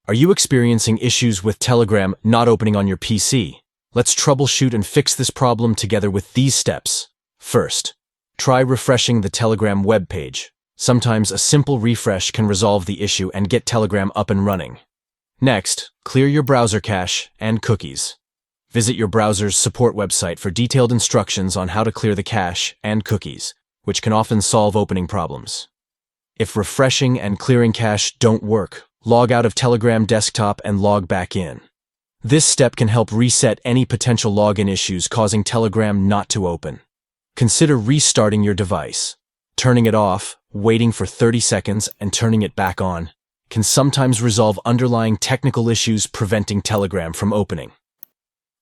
Are you experiencing issues with Telegram not opening on your PC? Let's troubleshoot and fix this problem together with these steps. First, try refreshing the Telegram web page. Sometimes a simple refresh can resolve the issue and get Telegram up and running. Next, clear your browser cache and cookies. Visit your browser's support website for detailed instructions on how to clear the cache and cookies, which can often solve opening problems. If refreshing and clearing cache don't work, log out of Telegram desktop and log back in. This step can help reset any potential login issues causing Telegram not to open. Consider restarting your device. Turning it off, waiting for 30 seconds, and turning it back on can sometimes resolve underlying technical issues preventing Telegram from opening.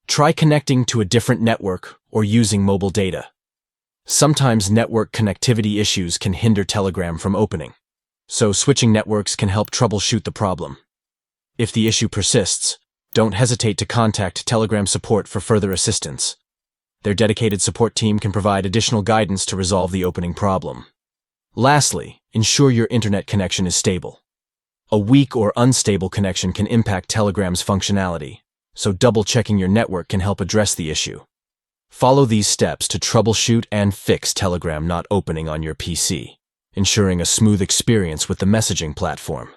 Try connecting to a different network or using mobile data. Sometimes network connectivity issues can hinder Telegram from opening, so switching networks can help troubleshoot the problem. If the issue persists, don't hesitate to contact Telegram support for further assistance. Their dedicated support team can provide additional guidance to resolve the opening problem. Lastly, ensure your internet connection is stable. A weak or unstable connection can impact Telegram's functionality, so double-checking your network can help address the issue. Follow these steps to troubleshoot and fix Telegram not opening on your PC, ensuring a smooth experience with the messaging platform.